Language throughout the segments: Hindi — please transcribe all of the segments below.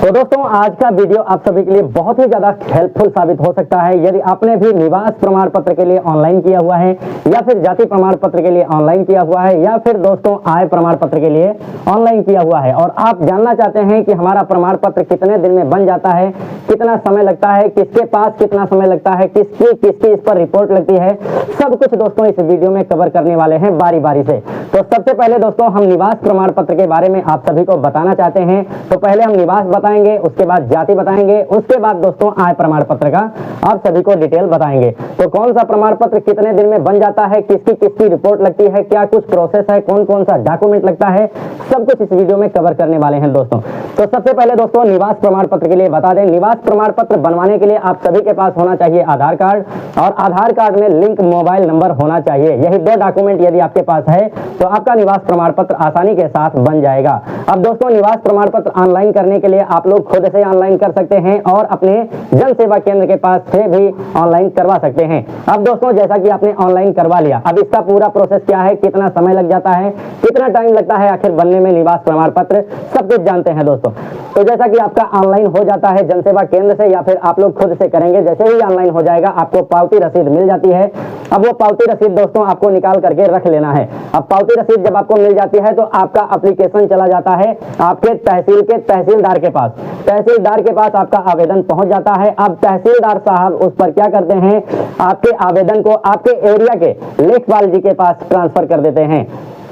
तो दोस्तों आज का वीडियो आप सभी के लिए बहुत ही ज़्यादा हेल्पफुल साबित हो सकता है। यदि आपने भी निवास प्रमाण पत्र के लिए ऑनलाइन किया हुआ है या फिर जाति प्रमाण पत्र के लिए ऑनलाइन किया हुआ है या फिर दोस्तों आय प्रमाण पत्र के लिए ऑनलाइन किया हुआ है और आप जानना चाहते हैं कि हमारा प्रमाण पत्र कितने दिन में बन जाता है, कितना समय लगता है, किसके पास कितना समय लगता है, किसकी किसकी इस पर रिपोर्ट लगती है, सब कुछ दोस्तों इस वीडियो में कवर करने वाले हैं बारी बारी से। तो सबसे पहले दोस्तों हम निवास प्रमाण पत्र के बारे में आप सभी को बताना चाहते हैं। तो पहले हम निवास बताएंगे, उसके बाद जाति बताएंगे, उसके बाद दोस्तों आय प्रमाण पत्र का आप सभी को डिटेल बताएंगे। तो कौन सा प्रमाण पत्र कितने दिन में बन जाता है, किसकी किसकी रिपोर्ट लगती है, क्या कुछ प्रोसेस है, कौन कौन सा डॉक्यूमेंट लगता है, सब कुछ इस वीडियो में कवर करने वाले हैं दोस्तों। तो सबसे पहले दोस्तों निवास प्रमाण पत्र के लिए बता दें, निवास प्रमाण पत्र बनवाने के लिए आप सभी के पास होना चाहिए आधार कार्ड और आधार कार्ड में लिंक मोबाइल नंबर होना चाहिए। यही दो डॉक्यूमेंट यदि आपके पास है तो आपका निवास प्रमाण पत्र आसानी के साथ बन जाएगा। अब दोस्तों निवास प्रमाण पत्र ऑनलाइन करने के लिए आप लोग खुद से ऑनलाइन कर सकते हैं और अपने जन सेवा केंद्र के पास से भी ऑनलाइन करवा सकते हैं। अब दोस्तों जैसा कि आपने ऑनलाइन करवा लिया, अब इसका पूरा प्रोसेस क्या है, कितना समय लग जाता है, कितना टाइम लगता है आखिर बनने में निवास प्रमाण पत्र, सब कुछ जानते हैं दोस्तों। तो जैसा कि आपका ऑनलाइन हो जाता है जन सेवा केंद्र से या फिर आप लोग खुद से करेंगे, जैसे ही ऑनलाइन हो जाएगा आपको पावती रसीद मिल जाती है। अब वो पावती रसीद दोस्तों आपको निकाल करके रख लेना है। अब पावती रसीद जब आपको मिल जाती है तो आपका एप्लीकेशन चला जाता है आपके तहसील के तहसीलदार के पास। तहसीलदार के पास आपका आवेदन पहुंच जाता है। अब तहसीलदार साहब उस पर क्या करते हैं, आपके आवेदन को आपके एरिया के लेखपाल जी के पास ट्रांसफर कर देते हैं।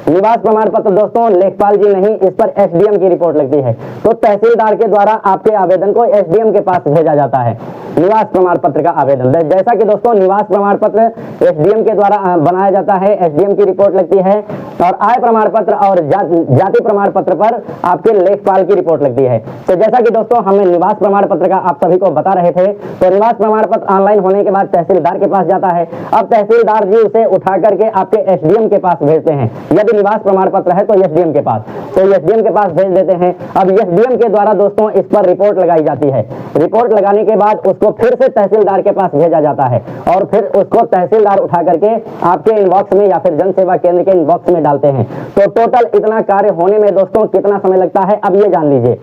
निवास प्रमाण पत्र दोस्तों लेखपाल जी नहीं, इस पर एसडीएम की रिपोर्ट लगती है। तो तहसीलदार के द्वारा आपके आवेदन को एसडीएम के पास भेजा जाता है निवास प्रमाण पत्र का आवेदन। जैसा कि दोस्तों निवास प्रमाण पत्र एसडीएम के द्वारा बनाया जाता है, एसडीएम की रिपोर्ट लगती है और आय प्रमाण पत्र और जाति प्रमाण पत्र पर आपके लेखपाल की रिपोर्ट लगती है। तो जैसा कि दोस्तों हमें निवास प्रमाण पत्र का आप सभी को बता रहे थे, तो निवास प्रमाण पत्र ऑनलाइन होने के बाद तहसीलदार के पास जाता है। अब तहसीलदार जी उसे उठा करके आपके एसडीएम के पास भेजते हैं। यदि निवास प्रमाण पत्र है तो एसडीएम के पास, तो एसडीएम के पास भेज देते हैं। अब एसडीएम के द्वारा दोस्तों इस पर रिपोर्ट लगाई जाती है। रिपोर्ट लगाने के बाद उसको फिर से तहसीलदार के पास भेजा जाता है और फिर उसको तहसीलदार उठा करके आपके इनबॉक्स में या फिर जन सेवा केंद्र के इनबॉक्स में डालते हैं। तो टोटल इतना कार्य होने में दोस्तों कितना समय लगता है, अब ये जान लीजिए।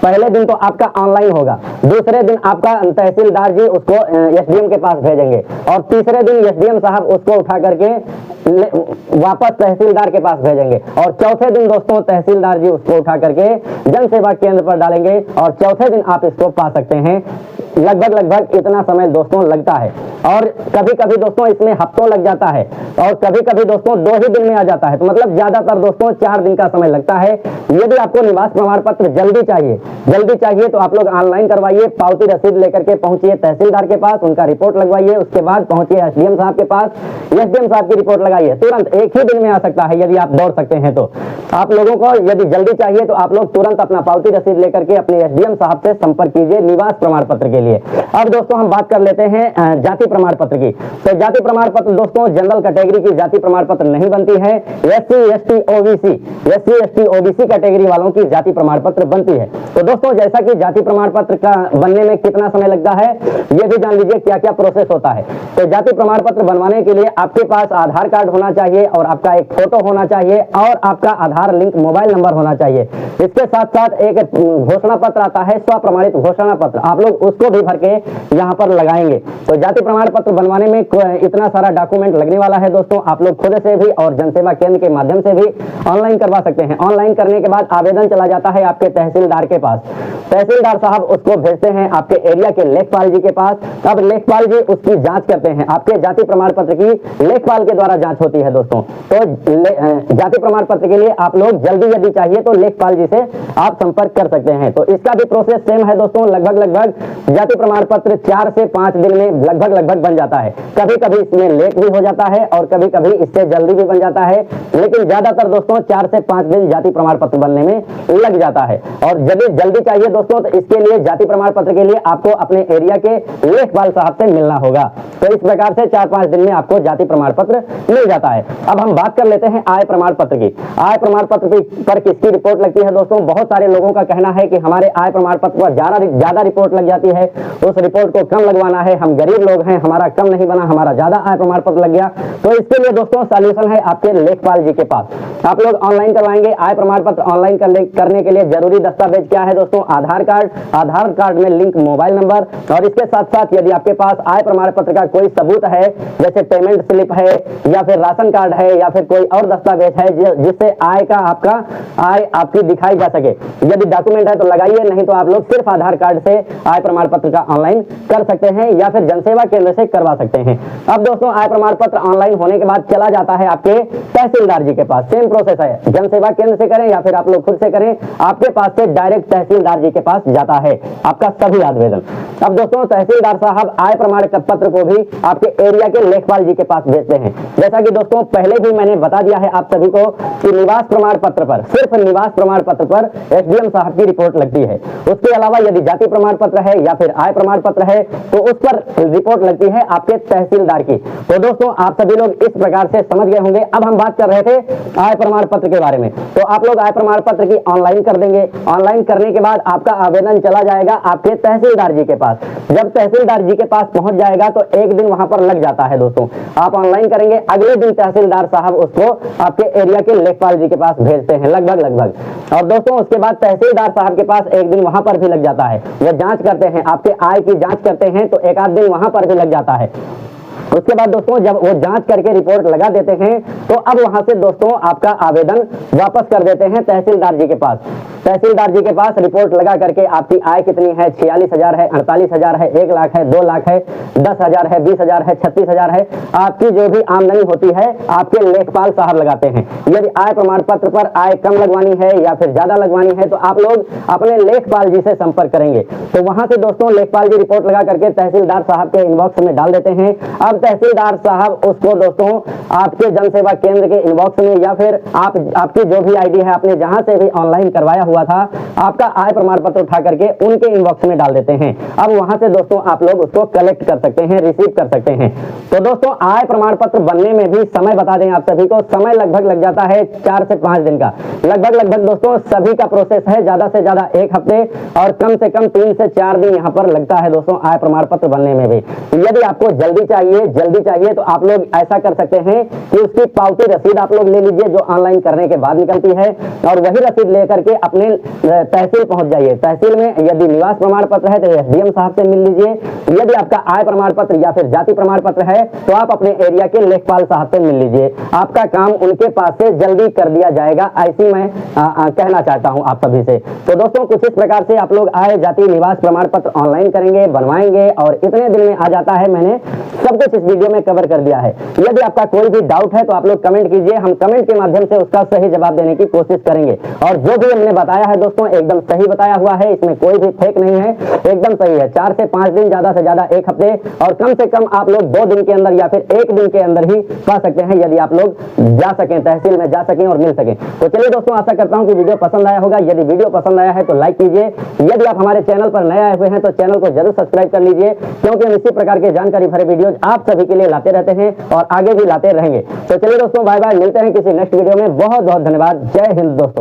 पहले दिन तो आपका ऑनलाइन होगा, दूसरे दिन आपका तहसीलदार जी उसको एसडीएम के पास भेजेंगे और तीसरे दिन एसडीएम साहब उसको उठा करके वापस तहसीलदार के पास भेजेंगे और चौथे दिन दोस्तों तहसीलदार जी उसको उठा करके जन सेवा केंद्र पर डालेंगे और चौथे दिन आप इसको पा सकते हैं। लगभग इतना समय दोस्तों लगता है और कभी कभी दोस्तों इसमें हफ्तों लग जाता है और कभी कभी दोस्तों 2 ही दिन में आ जाता है। तो मतलब ज्यादातर दोस्तों 4 दिन का समय लगता है। यदि आपको निवास प्रमाण पत्र जल्दी चाहिए तो आप लोग ऑनलाइन करवाइए, पावती रसीद लेकर के पहुंचिए तहसीलदार के पास, उनका रिपोर्ट लगवाइए, उसके बाद पहुंचिए एसडीएम साहब के पास, एसडीएम साहब की रिपोर्ट लगाइए। तुरंत एक ही दिन में आ सकता है यदि आप दौड़ सकते हैं तो। आप लोगों को यदि जल्दी चाहिए तो आप लोग तुरंत अपना पावती रसीद लेकर के अपने एसडीएम साहब से संपर्क कीजिए निवास प्रमाण पत्र के लिए। अब दोस्तों हम बात कर लेते हैं जाति प्रमाण पत्र की। तो जाति प्रमाण पत्र दोस्तों जनरल कैटेगरी की जाति प्रमाण पत्र नहीं बनती है, एससी एसटी ओबीसी कैटेगरी वालों की जाति प्रमाण पत्र बनती है। तो दोस्तों जैसा कि जाति प्रमाण पत्र का बनने में कितना समय लगता है ये भी जान लीजिए, क्या क्या प्रोसेस होता है। तो जाति प्रमाण पत्र बनवाने के लिए आपके पास आधार कार्ड होना चाहिए और आपका एक फोटो होना चाहिए और आपका आधार लिंक मोबाइल नंबर होना चाहिए। इसके साथ साथ एक घोषणा पत्र आता है, स्वप्रमाणित घोषणा पत्र, आप लोग उसको भी भर के यहाँ पर लगाएंगे। तो जाति प्रमाण पत्र बनवाने में इतना सारा डॉक्यूमेंट लगने वाला है दोस्तों। आप लोग खुद से भी और जनसेवा केंद्र के माध्यम से भी ऑनलाइन करवा सकते हैं। ऑनलाइन करने के बाद आवेदन चला जाता है आपके तहसीलदार के पास। तहसीलदार साहब उसको भेजते हैं आपके एरिया के लेखपाल जी के पास। अब लेखपाल जी उसकी जांच करते हैं। आपके जाति प्रमाण पत्र की लेखपाल के द्वारा जांच होती है दोस्तों। तो जाति प्रमाण पत्र के लिए आप लोग जल्दी यदि चाहिए तो लेखपाल जी से आप संपर्क कर सकते हैं। तो इसका भी प्रोसेस सेम है दोस्तों। लगभग जाति प्रमाण पत्र 4 से 5 दिन में लगभग बन जाता है। कभी कभी इसमें लेट भी हो जाता है और कभी कभी इससे जल्दी भी बन जाता है, लेकिन ज्यादातर दोस्तों 4 से 5 दिन जाति प्रमाण पत्र बनने में लग जाता है। और यदि जल्दी चाहिए दोस्तों तो इसके लिए जाति प्रमाण पत्र के लिए आपको अपने एरिया के लेखपाल साहब से मिलना होगा। तो इस प्रकार से 4-5 दिन में आपको जाति प्रमाण पत्र मिल जाता है। अब हम बात कर लेते हैं आय प्रमाण पत्र की। आय प्रमाण पत्र पर किसकी रिपोर्ट लगती है दोस्तों। बहुत सारे लोगों का कहना है कि हमारे आय प्रमाण पत्र पर ज्यादा रिपोर्ट लग जाती है, उस रिपोर्ट को कम लगवाना है, हम गरीब लोग हैं, हमारा कम नहीं बना, हमारा ज्यादा आय प्रमाण पत्र लग गया। तो इसके लिए दोस्तों सॉल्यूशन है आपके लेखपाल जी के पास। आप लोग ऑनलाइन करवाएंगे आय प्रमाण पत्र। ऑनलाइन करने के लिए जरूरी दस्तावेज क्या है दोस्तों, आधार आधार कार्ड में लिंक मोबाइल नंबर, और इसके साथ साथ यदि आपके पास आय प्रमाण पत्र का कोई सबूत है, जैसे पेमेंट स्लिप है या फिर राशन कार्ड है या फिर कोई और दस्तावेज है जिससे आय आपकी दिखाई जा सके, यदि डॉक्यूमेंट है तो लगाइए, नहीं तो आप लोग सिर्फ आधार कार्ड से आय प्रमाण पत्र का ऑनलाइन कर सकते हैं या फिर जनसेवा केंद्र से करवा सकते हैं। अब दोस्तों आय प्रमाण पत्र ऑनलाइन होने के बाद चला जाता है आपके तहसीलदार जी के पास। सेम प्रोसेस है, जनसेवा केंद्र से करें या फिर आप लोग खुद से करें, आपके पास से डायरेक्ट तहसीलदार जी के पास जाता है आपका सभी आवेदन। अब दोस्तों तहसीलदार साहब आय प्रमाण पत्र को भी आपके एरिया के लेखपाल जी के पास भेजते हैं। जैसा कि दोस्तों पहले भी मैंने बता दिया है आप सभी को कि निवास प्रमाण पत्र पर, सिर्फ निवास प्रमाण पत्र पर एसडीएम साहब की रिपोर्ट लगती है। उसके अलावा यदि जाति प्रमाण पत्र है या फिर आय प्रमाण पत्र है तो उस पर रिपोर्ट लगती है आपके तहसीलदार की। तो दोस्तों आप सभी लोग इस प्रकार से समझ गए होंगे। अब हम बात कर रहे थे आय प्रमाण पत्र के बारे में, तो आप लोग आय प्रमाण पत्र की ऑनलाइन कर देंगे। ऑनलाइन करने के बाद आपका आवेदन चला जाएगा आपके तहसीलदार जी के पास। जब तहसीलदार जी के पास पहुंच जाएगा तो एक दिन वहां पर लग जाता है दोस्तों। आप ऑनलाइन करेंगे, अगले दिन तहसीलदार साहब उसको आपके एरिया के लेखपाल जी के पास भेजते हैं लगभग। और दोस्तों उसके बाद तहसीलदार साहब के पास एक दिन वहां पर भी लग जाता है। वो जांच करते हैं, आपके आय की जांच करते हैं, तो एक आध दिन वहां पर भी लग जाता है। उसके बाद दोस्तों जब वो जांच करके रिपोर्ट लगा देते हैं तो अब वहां से दोस्तों आपका आवेदन वापस कर देते हैं तहसीलदार जी के पास। तहसीलदार जी के पास रिपोर्ट लगा करके आपकी आय कितनी है, 46,000 है, 48,000 है, 1 लाख है, 2 लाख है, 10,000 है, 20,000 है, 36,000 है, आपकी जो भी आमदनी होती है आपके लेखपाल साहब लगाते हैं। यदि आय प्रमाण पत्र पर आय कम लगवानी है या फिर ज्यादा लगवानी है तो आप लोग अपने लेखपाल जी से संपर्क करेंगे। तो वहां से दोस्तों लेखपाल जी रिपोर्ट लगा करके तहसीलदार साहब के इनबॉक्स में डाल देते हैं। अब तहसीलदार साहब उसको दोस्तों आपके जनसेवा केंद्र के इनबॉक्स में या फिर आपकी जो भी आईडी है, आपने जहां से भी ऑनलाइन करवाया हुआ था आपका आय प्रमाण पत्र उठा करके उनके इनबॉक्स में डाल देते हैं। अब वहां से दोस्तों आप लोग उसको कलेक्ट कर सकते हैं, रिसीव कर सकते हैं। तो दोस्तों आय प्रमाण पत्र बनने में भी समय बता दें आप सभी को, समय लगभग लग जाता है 4 से 5 दिन का। लगभग दोस्तों सभी का प्रोसेस है ज्यादा से ज्यादा 1 हफ्ते और कम से कम 3 से 4 दिन यहाँ पर लगता है दोस्तों आय प्रमाण पत्र बनने में भी। यदि आपको जल्दी चाहिए तो आप लोग ऐसा कर सकते हैं कि उसकी पावती रसीद आप लोग ले लीजिए जो ऑनलाइन करने के बाद निकलती है, और वही रसीद लेकर के अपने तहसील पहुंच जाइए। तहसील में यदि निवास प्रमाण पत्र है तो एसडीएम साहब से मिल लीजिए। यदि आपका आय प्रमाण पत्र या फिर जाति प्रमाण पत्र है तो आप अपने एरिया के लेखपाल साहब से मिल लीजिए। आपका काम उनके पास से जल्दी कर दिया जाएगा, ऐसी मैं कहना चाहता हूं आप सभी से। तो दोस्तों कुछ इस प्रकार से आप लोग आय जाति निवास प्रमाण पत्र ऑनलाइन करेंगे, बनवाएंगे और इतने दिन में आ जाता है। मैंने सब कुछ इस वीडियो में कवर कर दिया है। यदि आपका कोई भी डाउट है तो आप लोग कमेंट कीजिए, हम कमेंट के माध्यम से उसका सही जवाब देने की कोशिश करेंगे। और जो भी हमने बताया है दोस्तों एकदम सही बताया हुआ है, इसमें कोई भी फेक नहीं है, एकदम सही है। 4 से 5 दिन, ज्यादा से ज्यादा 1 हफ्ते और कम से कम आप लोग 2 दिन के अंदर या फिर 1 दिन के अंदर ही पा सकते हैं, यदि आप लोग जा सकें, तहसील में जा सकें और मिल सकें। तो चलिए दोस्तों आशा करता हूं कि वीडियो पसंद आया होगा। यदि वीडियो पसंद आया है तो लाइक कीजिए। यदि आप हमारे चैनल पर नए आए हुए हैं तो चैनल को जरूर सब्सक्राइब कर लीजिए, क्योंकि हम इसी प्रकार के जानकारी भरे वीडियोज आप सभी के लिए लाते रहते हैं और आगे भी लाते रहेंगे। तो चलिए दोस्तों बाय बाय, मिलते हैं किसी नेक्स्ट वीडियो में। बहुत बहुत धन्यवाद। जय हिंद दोस्तों।